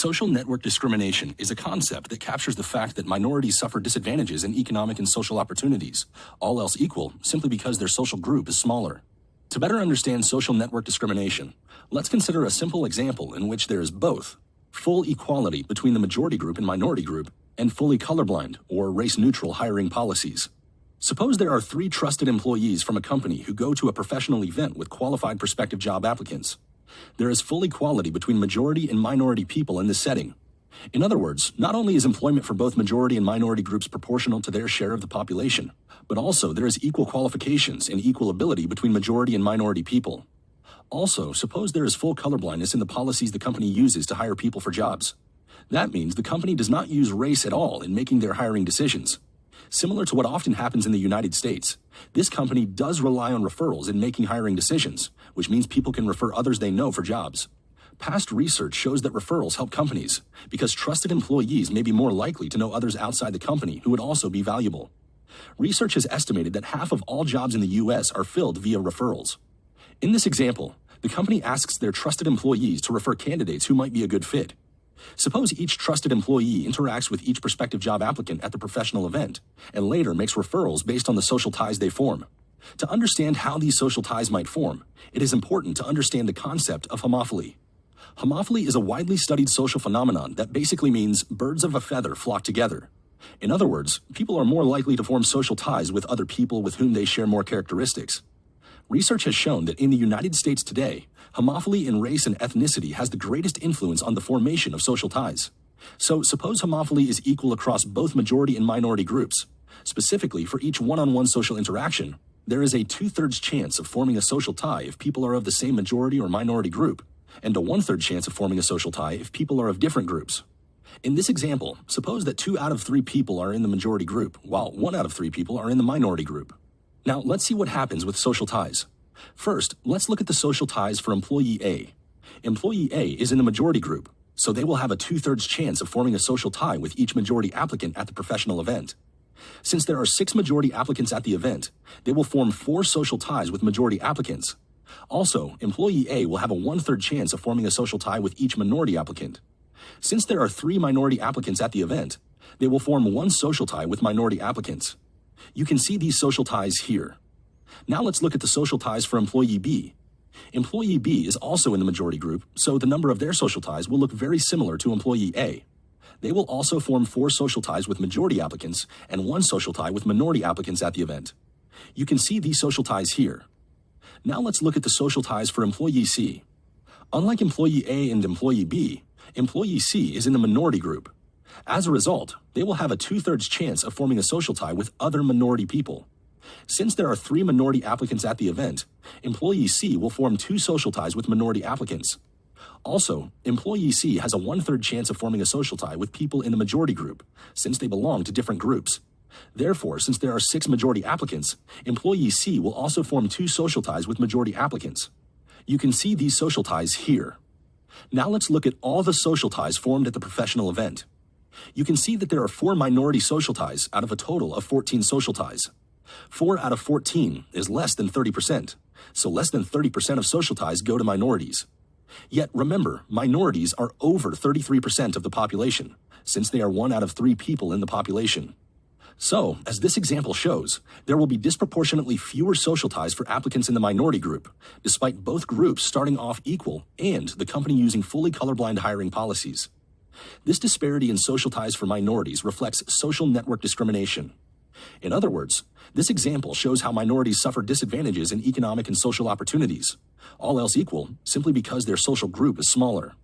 Social network discrimination is a concept that captures the fact that minorities suffer disadvantages in economic and social opportunities, all else equal, simply because their social group is smaller. To better understand social network discrimination, let's consider a simple example in which there is both full equality between the majority group and minority group, and fully colorblind or race-neutral hiring policies. Suppose there are 3 trusted employees from a company who go to a professional event with qualified prospective job applicants. There is full equality between majority and minority people in this setting. In other words, not only is employment for both majority and minority groups proportional to their share of the population, but also there is equal qualifications and equal ability between majority and minority people. Also, suppose there is full colorblindness in the policies the company uses to hire people for jobs. That means the company does not use race at all in making their hiring decisions. Similar to what often happens in the United States, this company does rely on referrals in making hiring decisions, which means people can refer others they know for jobs. Past research shows that referrals help companies because trusted employees may be more likely to know others outside the company who would also be valuable. Research has estimated that half of all jobs in the U.S. are filled via referrals. In this example, the company asks their trusted employees to refer candidates who might be a good fit. Suppose each trusted employee interacts with each prospective job applicant at the professional event and later makes referrals based on the social ties they form. To understand how these social ties might form, it is important to understand the concept of homophily. Homophily is a widely studied social phenomenon that basically means birds of a feather flock together. In other words, people are more likely to form social ties with other people with whom they share more characteristics. Research has shown that in the United States today, homophily in race and ethnicity has the greatest influence on the formation of social ties. So suppose homophily is equal across both majority and minority groups. Specifically, for each one-on-one social interaction, there is a 2/3 chance of forming a social tie if people are of the same majority or minority group, and a 1/3 chance of forming a social tie if people are of different groups. In this example, suppose that 2 out of 3 people are in the majority group, while 1 out of 3 people are in the minority group. Now, let's see what happens with social ties. First, let's look at the social ties for employee A. Employee A is in the majority group, so they will have a 2/3 chance of forming a social tie with each majority applicant at the professional event. Since there are 6 majority applicants at the event, they will form 4 social ties with majority applicants. Also, employee A will have a 1/3 chance of forming a social tie with each minority applicant. Since there are 3 minority applicants at the event, they will form 1 social tie with minority applicants. You can see these social ties here. Now let's look at the social ties for employee B. Employee B is also in the majority group, so the number of their social ties will look very similar to employee A. They will also form 4 social ties with majority applicants and 1 social tie with minority applicants at the event. You can see these social ties here. Now let's look at the social ties for employee C. Unlike employee A and employee B, employee C is in the minority group. As a result, they will have a 2/3 chance of forming a social tie with other minority people. Since there are 3 minority applicants at the event, employee C will form 2 social ties with minority applicants. Also, employee C has a 1/3 chance of forming a social tie with people in the majority group, since they belong to different groups. Therefore, since there are 6 majority applicants, employee C will also form 2 social ties with majority applicants. You can see these social ties here. Now let's look at all the social ties formed at the professional event. You can see that there are 4 minority social ties out of a total of 14 social ties. 4 out of 14 is less than 30%, so less than 30% of social ties go to minorities. Yet remember, minorities are over 33% of the population, since they are 1 out of 3 people in the population. So, as this example shows, there will be disproportionately fewer social ties for applicants in the minority group, despite both groups starting off equal and the company using fully colorblind hiring policies. This disparity in social ties for minorities reflects social network discrimination. In other words, this example shows how minorities suffer disadvantages in economic and social opportunities, all else equal, simply because their social group is smaller.